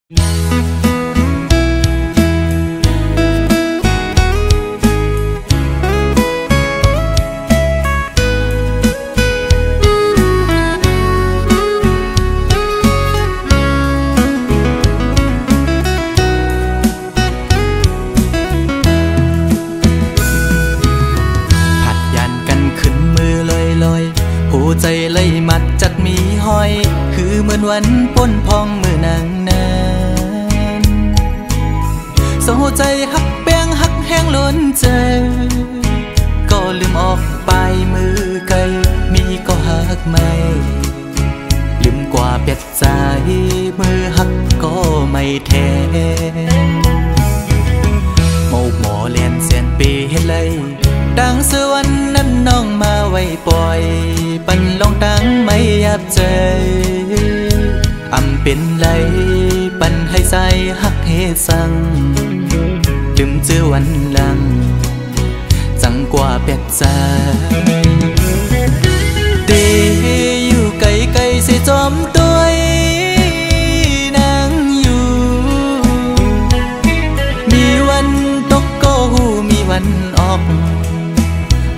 ใจเลยมัดจัดมีหอยคือเหมือนวันป้นพองมือนางนั้นโซใจหักแป้งหักแห้งล้นใจก็ลืมออกไปมือไกลมีก็หักไม่ลืมกว่าเปียดใจมือหักก็ไม่แทนโมกหมอเลียนเสียนปีเฮ็ดเลยดังสวรรค์นั้นน้องมาไว้ปล่อยปันลองตั้งไม่ยับใจอำเป็นไรปันให้ใจหักเฮสังลืมเจอวันหลังจังกว่าเปียกใจเดอยู่ไกลไกลเสียจอมตัวนางอยู่มีวันตกก็หูมีวันออก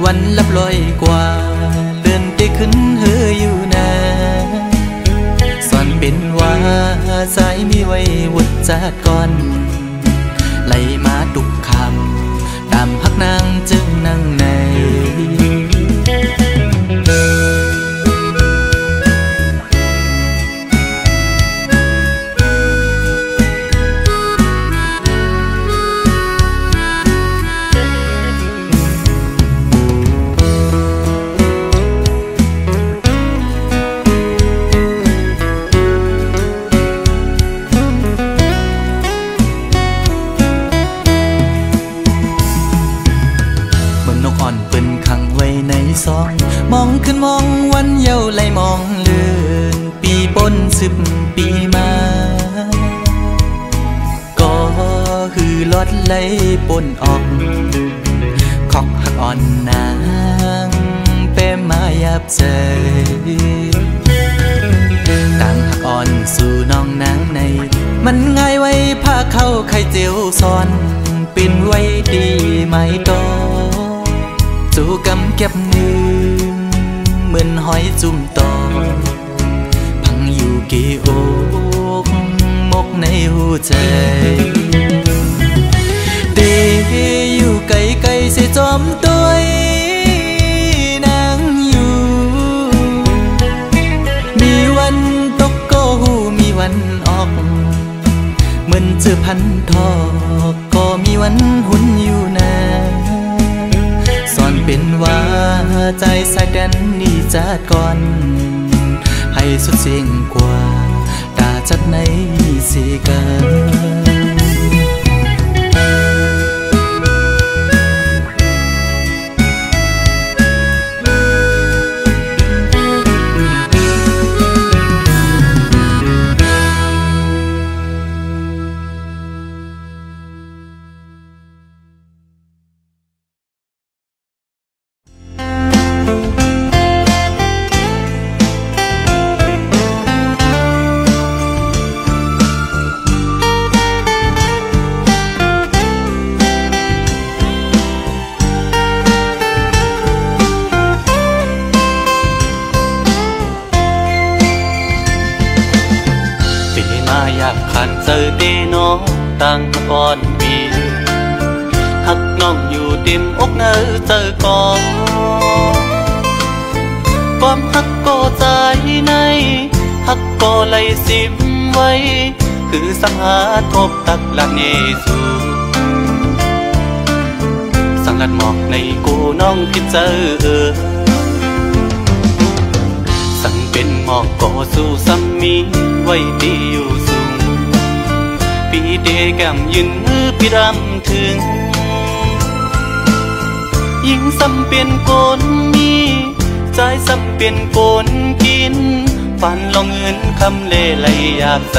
วันลับลอยกว่าเลื่อนไปขึ้นเฮออยู่นะสอนเป็นว่าสายมีไว้วุดจัดก่อนไล่มาทุกคำตามหักนางจึงนั่งในมองขึ้นมองวันเยาว์ไหลมองเลื่อนปีปน10 ปีมาก็หือลอดไหลปนออกขอกหักอ่อนนางเป้มายับใจต่างหักอ่อนสู่น้องนางในมันง่ายไว้พาเข้าไข่เจียวซ้อนเป็นไว้ดีไหมต่อสู่กำเก็บมือเหมือนหอยจุ่มตอพังอยู่กี่อกมกในหัวใจเดอยู่ไกลไกลเสียจอมตัวนางอยู่มีวันตกก็หูมีวันออกเหมือนเจอพันทอกก็มีวันหุ่นอยู่นะสอนเป็นว่าใจสายแดนนี่จัดก่อนให้สุดเสียงกว่าตาจัดในสีกัน ต่างก่อนปีหักน้องอยู่เต็มอกเนื้อเจอก่อนความหักก็ใจในหักก็ไหลซิมไว้คือสังหาทบตักหลักเยซูสังลัดหมอกในกูน้องพิเจอสั่งเป็นหมอกก็สู้ซ้ำมีไว้ดีอยู่สูงปีเดแก้มยืนมือพี่รำถึงยิ่งซ้ำเปลี่ยนโกนมีใจซ้ำเปลี่ยนโกนกินฝันลองเงินคำเล่ไหลอยากใจ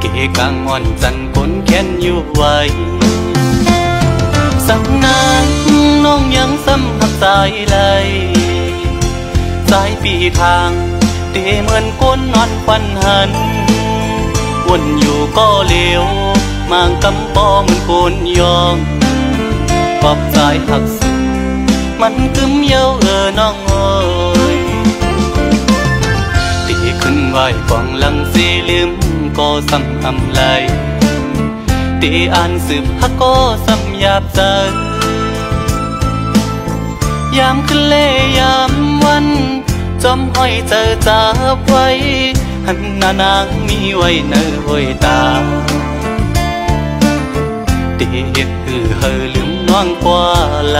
เกกางอ่อนจันคนแค้นอยู่ไว้สังนานน้องยังซ้ำหักสายไหลสายปีทางแ ตีเหมือนก้นนอนควันหันวนอยู่ก็เลี้ยวมางกำปอเหมือนโกนยองปอบสายหักสุดมันกึมเย้าน้องเอ้ยตีขึ้นไหวกองลังสีลืมก็ซ้ำอำไลตีอ่านสืบฮักก็ซ้ำหยาบใจยามขึ้นเล่ยามวันจอมห้อยเจอจับไว้หันหน้านางมีไว้เนื้อห้อยตาตีเฮ็ดเฮอลืมน้องกว่าไหล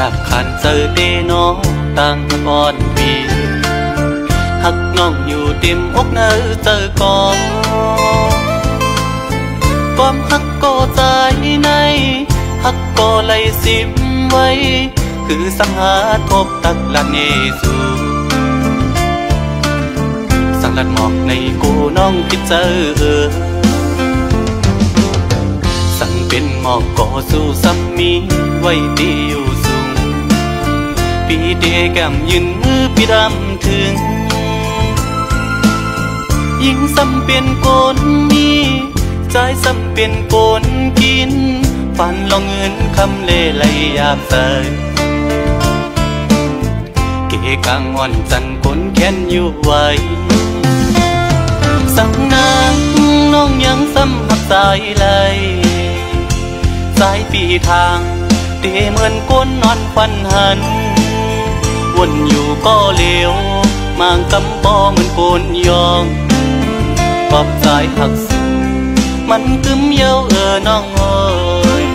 อยากขันเจอเดน้องตั้งก่อนปีหักน้องอยู่เต็มอกเนื้อเจอก่อนความหักก็ใจในหักก็ไหลสิบไว้คือสังหาทบตักลันเยซูสังลัดหมอกในกูน้องคิดเจอสั่งเป็นหมอกก่อสู้ซ้ำมีไว้ดีอยู่ปีเดแก้มยืนมือปีดำถึงยิ่งซ้ำเป็นโกนมีใจซ้ำเป็นโกนกินฝันลองเงินคำเล่ไหลยาบใสเกกางอ่อนจันคนแค้นอยู่ไว้สั่งนางน้องยังซ้ำหักสายไหลสายปีทางเตเหมือนก้นนอนควันหันวนอยู่ก็เลี้ยวมางกำปอเหมือนโกนยองปอบสายหักสุดมันกึมเย้าน้องเอ้ย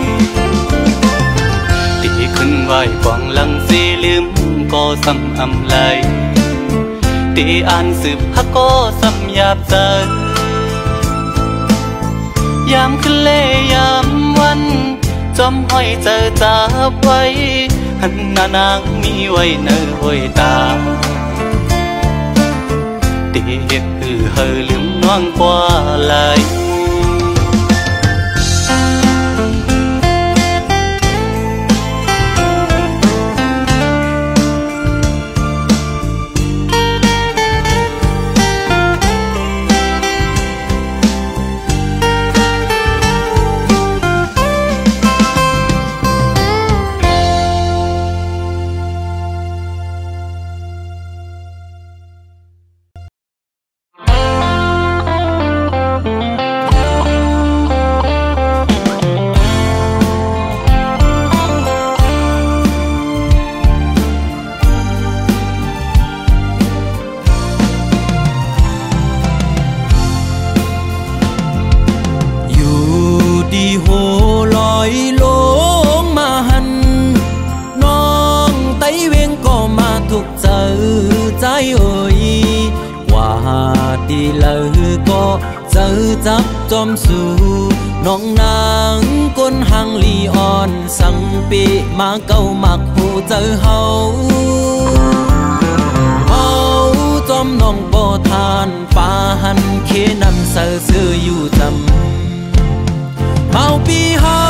ตีขึ้นไหวกองลังสีลืมก็ซ้ำอำไลตีอ่านสืบฮักก็ซ้ำหยาบใจยามขึ้นเล่ยามวันจอมห้อยเจอจับไว้หันหน้านางมีไว้เนื้อห้อยตาตีเฮ็ดเฮอลืมน้องกว่าไหลจับจอมสู่น้องนางก้นหังลีอ่อนสังปีมาเก้ามักหูเจอเฮาจอมน้องบ่ทานป่าหันเคนำเสือซื้ออยู่จำเมาปีเฮา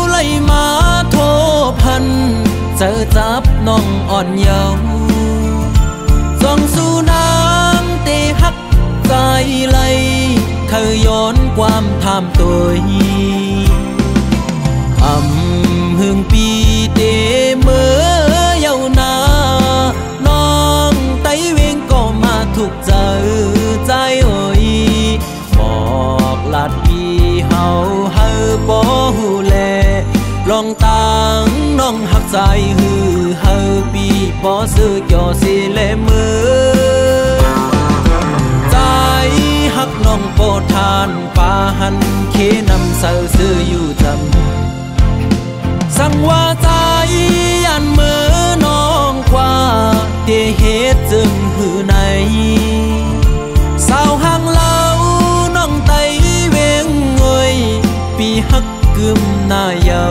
ไล่มาโทพันเจอจับน้องอ่อนเยาว์ส่องสู่นางเตหักใจไหลเคยย้อนความทำตัวหึงปีเตเมื่อเยาวนานน้องไต้เวงก็มาถูกใจใจเอ่ยบอกลาดปีเฮาเฮอบ่หูแลลองตังน้องหักใจฮือเฮอปีบ่ซื้อจ่อสิเลมือฮักน้องโปทานป่าหันเคนำเสือซื้ออยู่จำสั่งว่าใจอันเมื่อน้องกว่าเตเหตุจึงหือในสาวห่างเล่าน้องไตเวงเงยปีฮักก หน้าเยา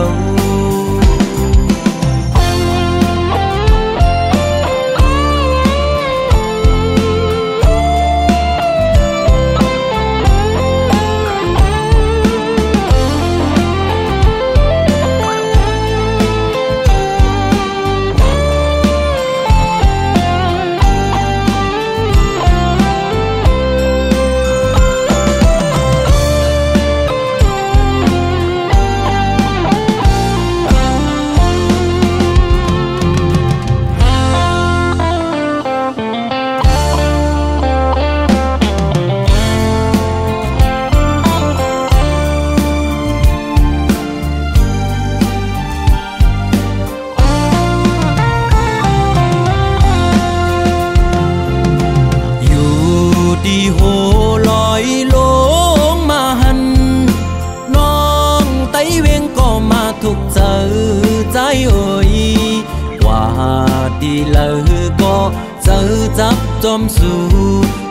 ดีเลยก็เจอจับจอมสู่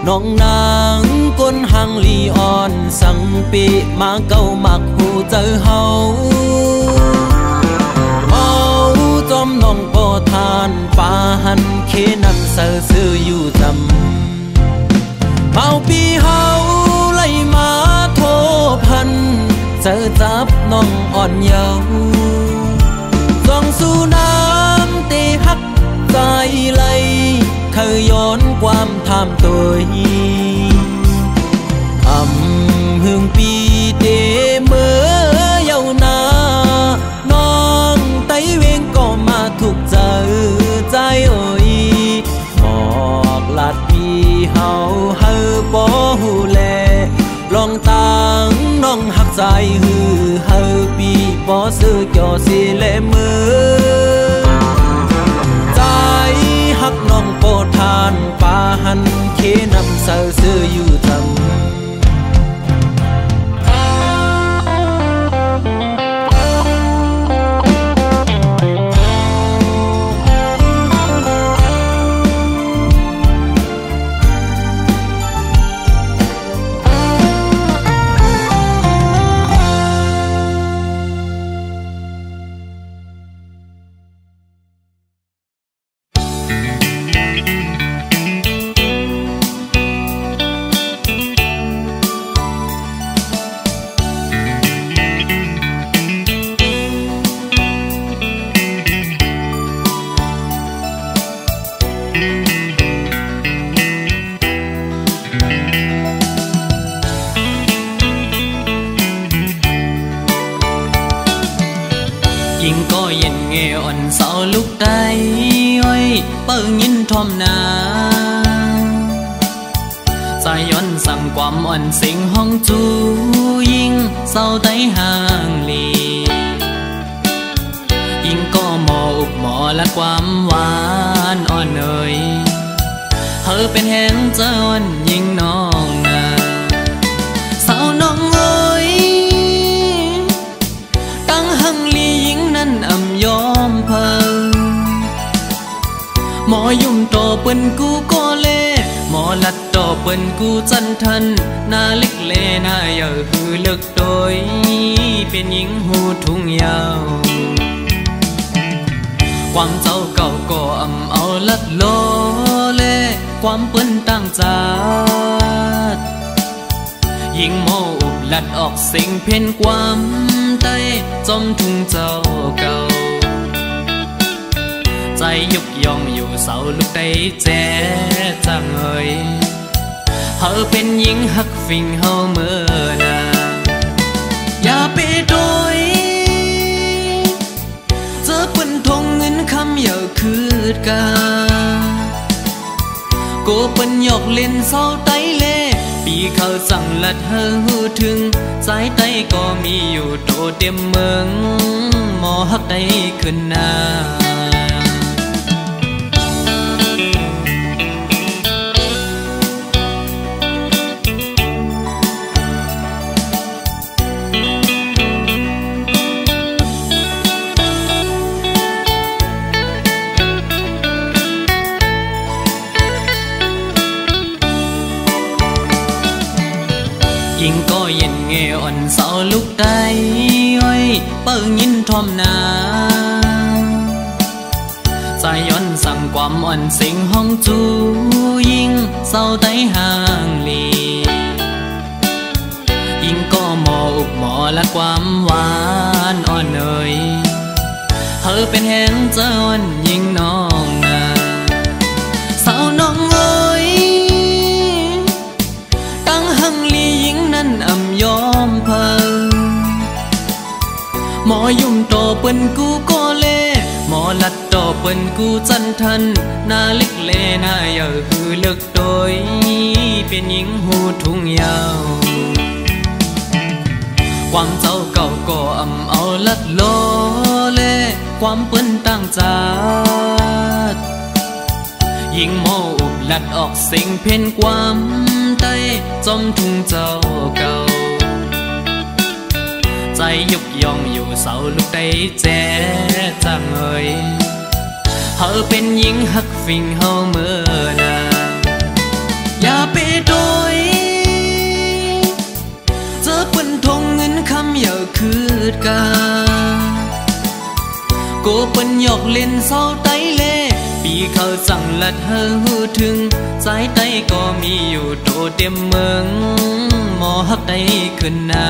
น้องนางก้นหังลีอ่อนสังปีมาเก้ามักหูเจอเฮาเอาจอมน้องก็ทานปาหันเคนันเสือซื้ออยู่จำเมาปีเฮาไล่มาโทพันเจอจับน้องอ่อนเยาว์ส่องสู่น้ำเตหักใจไหลเคยย้อนความทำตัวหึงปีเตเมื่อเยานาน้องไตเวงก็มาถูกเจอใจเอ่ยบอกลาดปีเฮาเฮอปอหูแลลองตังน้องหักใจฮือเฮอปีปอซื้อจอสิเลเมื่อฮักน้องโปทานปาหันเคนำเสือซื้ออยู่ทำยิ่งก็เย็นเงอ่อนเสาลุกได้อ้อยเปิ้งยินทอมนาใจย้อนสั่งความอ่อนสิงห้องจูยิ่งเศร้าไตห่างลียิ่งก็หมออุบหมอและความหวานอ่อนเอ่ยเธอเป็นแห่งเจ้าอ่อนยิ่งน้องนาสาวน้องเอ้ยตั้งหังลียิ่งนั้นอ่ำยอมเพิ่งหมอยุ่มต่อเปิ้นกูก็เล่หมอลัดต่อเปิ้นกูจันทันหน้าเล็กเล่หน้าเยอะหือเลิกโดยเป็นหญิงหูทุ่งยาวความเจ้าเก่าก็อ่ำเอาลัดโลเล่ความเปิ้นตั้งจัดยิ่งโมอุบลัดออกสิ่งเพ่นความใต้จมทุ่งเจ้าเก่าใจยุกยองอยู่เสาลุกได้แจ๊จังเอ่ยเธอเป็นหญิงหักฟิงเฮาเมื่อนาอย่าไปโดยเจอเปิ้นทงเงินคำอย่าคืดกาโกเปิ้นหยอกเล่นเศร้าไตเล่ปีเขาสั่งลัดเฮอหูถึงสายไตก็มีอยู่โตเต็มเมืองหมอหักได้ขึ้นหน้ายิ่งก็เย็นเงอ่อนเสาลุกได้อ้อยเปิ้ ยินทอมนาใจย้อนสั่งความอ่อนสิงห้องจูยิ่งเศร้าไตห่างลียิ่งก็หมออุบหมอและความหวานอ่อนเนยเธอเป็นแห่งเจ้าวันยิ่งน้องนาสาวน้องเอ้ยตั้งหังลียิ่งนั้นอ่ำยอมเพอหมอยุ่มโตเปิ้นกูก็เล่หมอลัดโตเปิ้นกูจันทันหน้าเล็กเลหน้าเยอะคือเลิกโดยเป็นหญิงหูทุ่งยาวความเจ้าเก่าก็อ่ำเอาลัดโลเล่ความเปิ้นตั้งจาดยิ่งหมออุบลัดออกสิ่งเพ่นความใต้จอมทุ่งเจ้าเก่าใจยุกยองอยู่เสาลูกได้แจ๊จังเอ่ยเธอเป็นหญิงหักฟิงเฮาเมื่อนาอย่าไปโดยเจอเปิ้นทงเงินคำอย่าคืดกาโกเปิ้นหยอกเล่นเศร้าไตเล่ปีเขาจังลัดเฮอหูถึงใจไตก็มีอยู่โตเต็มเมืองหมอหักได้ขึ้นหน้า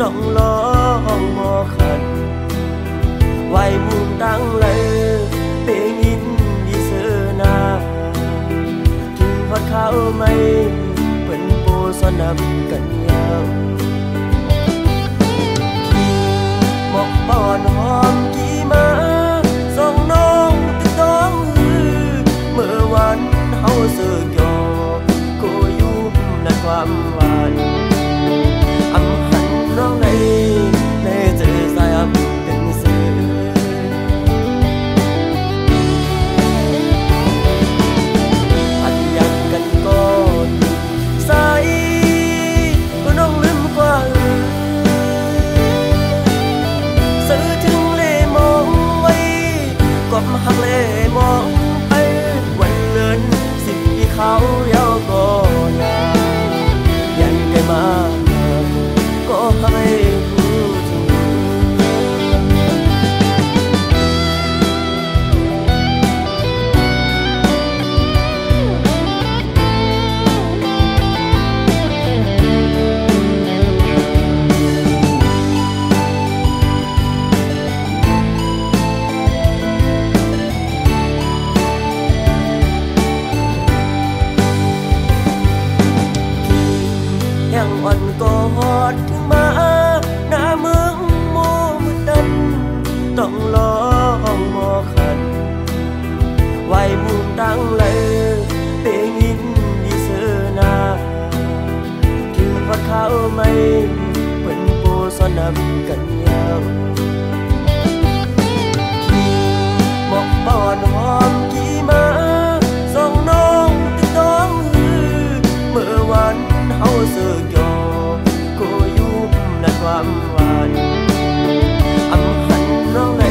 ต้องลองมอขันไว้มุมตั้งเลยเพียงยินดีเสือนาถึงฮอดข้าวไม่เป็นโปสนำกันยาวหมอกปอนหอมกี่มาส่องน้องติดต้องเมื่อวันเฮาเสือกยอก็ยุ่มในความหวานน้องในเจอสายเป็นสื่ออันยังกันก่อนสายก็น้องลืมกว่าสื่อถึงเล่มองไว้กบหักเล่มองไปวันเลิน10 ปีเขาเยาก็ยายังไกลมาก็ให้รู้ถึงยังอ่อนก็ฮอดถึงมาหน้าเมืองโมมืดดันต้องลองมอขันไว้มุมตั้งเลยเพียงยินดีเสือนาถึงฮอดข้าวไม่เป็นโปสนำกันยาวหมอกปอนหอมกี่มาส่องน้องติดต้องเมื่อวันเฮาเสือกยอก็ยุ่มในความหวานอำหันน้องใน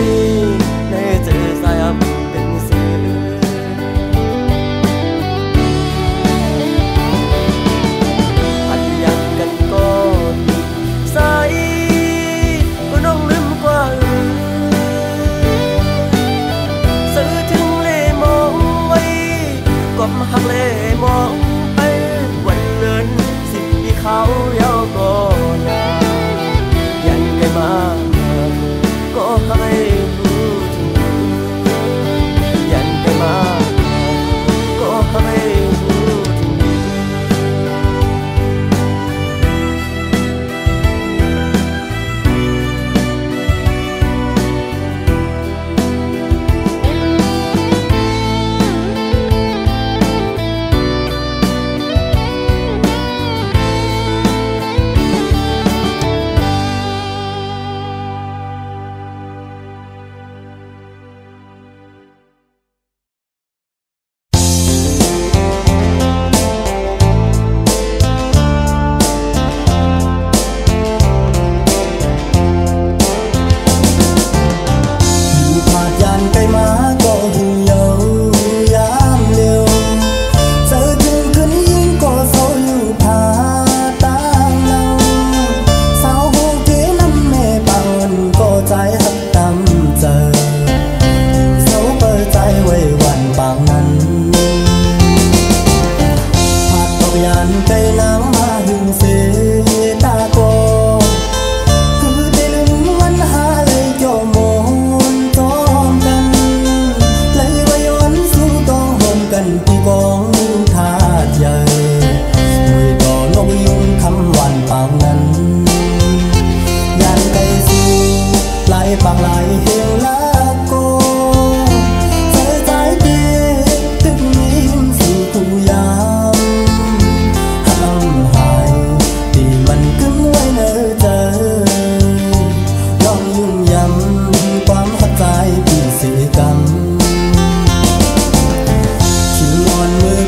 เจอสายเป็นสื่ออันยังกันก็สาย ลมองไปวันเนิน10 ปีเขาเยาก็ยายันไกลมาก็ให้รู้ถึงยันไกลมาก็ให้รู้ถึง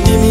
ที่มี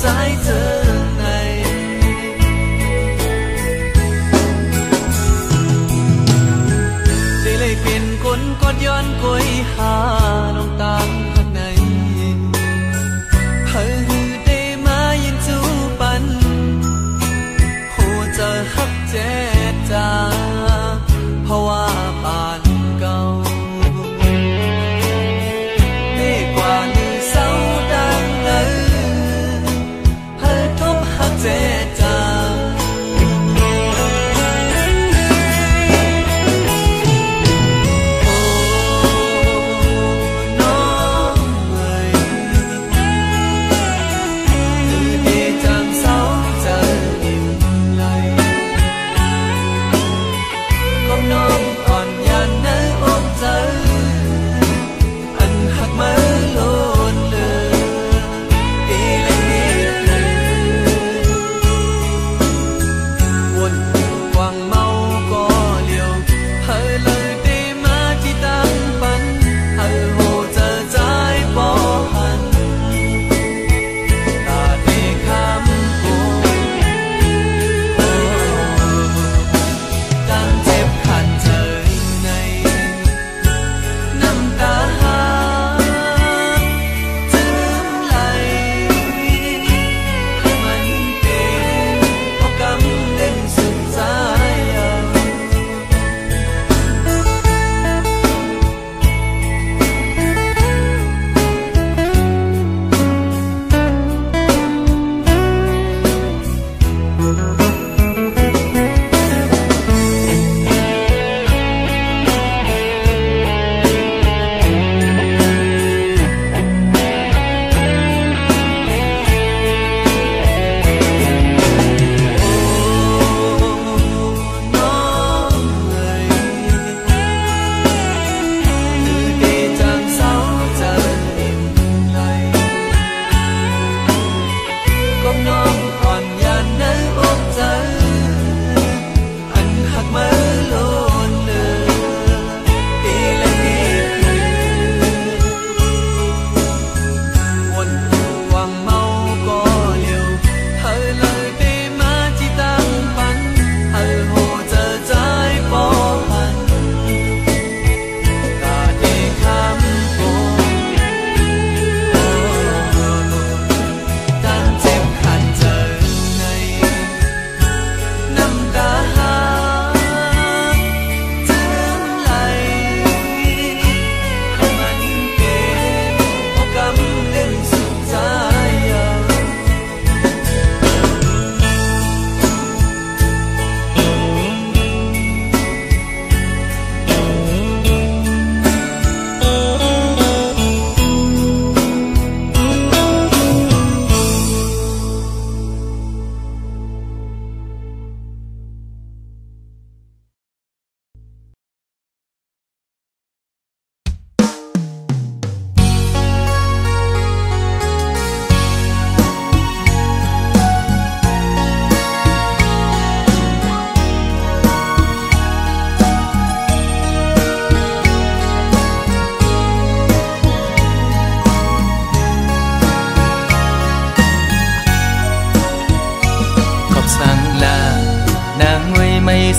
ใจเธอในได้เลยเป็นคนกดย้อนกวยหาลงตามข้างในเพื่อได้มายินจูปันโหจะฮักเจจาเพราะว่าปานเก่าดีกว่าลือเศร้าดังเพื่อทบฮักเจจา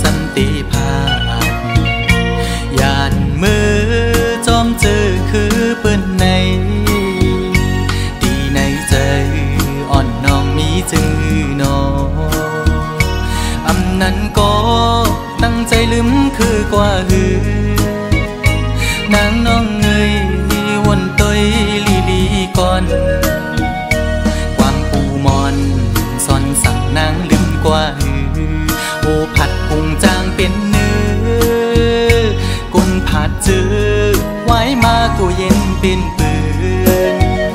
สันติภาพยานมือจอมเจอคือเปิ้นในดีในใจอ่อนน้องมีจื้อนออำนั้นก็ตั้งใจลืมคือกว่าหือนางน้องเงยวนต้อยลีลีก่อนความปูมอนสอนสั่งนางลืมกว่าหือโอผัดพุงจางเป็นเนื้อกุนผัดเจอไว้มากูเย็นเป็นปืน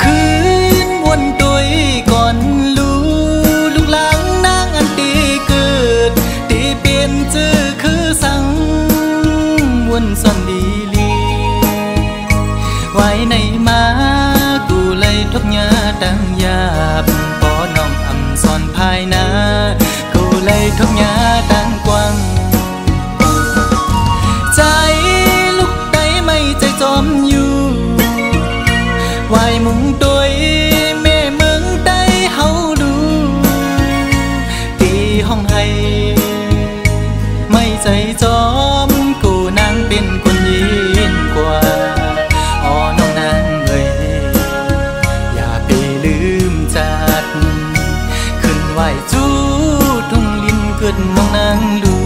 คืนวนตัวก่อนลูกหลังนางอันตีเกิดตีเป็นเจอคือสัง จูทุ่งลินเกิดน้องนางลู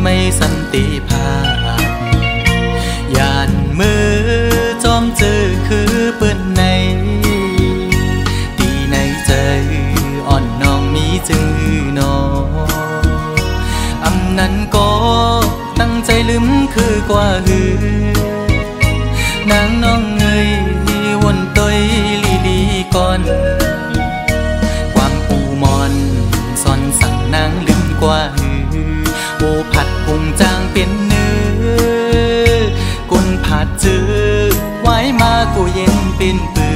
ไม่สันติภาพยานมือจอมเจอคือเปิ้นในตีในใจอ่อนน้องมีจื้อนออำนั้นก็ตั้งใจลืมคือกว่าหือนางน้องเงยวนต้อยลีก่อนความปูมอนสอนสั่งนางลืมกว่าหือโอผัดพุงจางเป็นเนื้อกุนผัดจื้อไว้มากูเย็นเป็นปื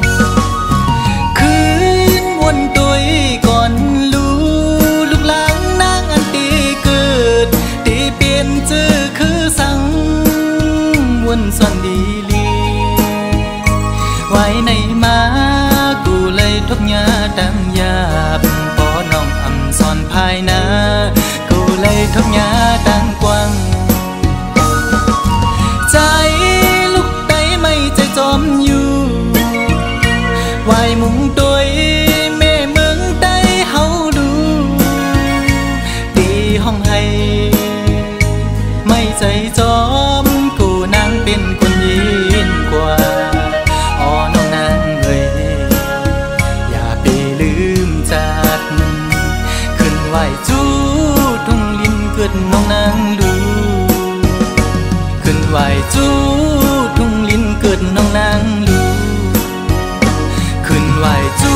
นคืนวนตัวก่อนลูกหลังนางอันตีเกิดตีเปลี่ยนจื้อคือสั่งวนซ่อนดีลีไว้ในมากูเลยทุกยาดังยาบปอน้องอำซ่อนภายหน้าเลยทบยาดังกว้างใจลูกไตไม่ใจจอมอยู่วายมุงตัวแม่เมืองไตเฮาดูตีห้องให้ไม่ใจจอมกูนางเป็นคนยินกว่าอ๋อน้องนางเอ้ยอย่าไปลืมจัดขึ้นไหวจูเกิดน้องนางดูขึ้นไหวจูทุ่งลินเกิดน้องนางดูขึ้นไหวจู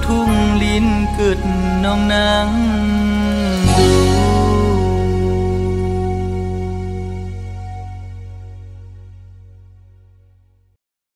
ทุ่งลินเกิดน้องนาง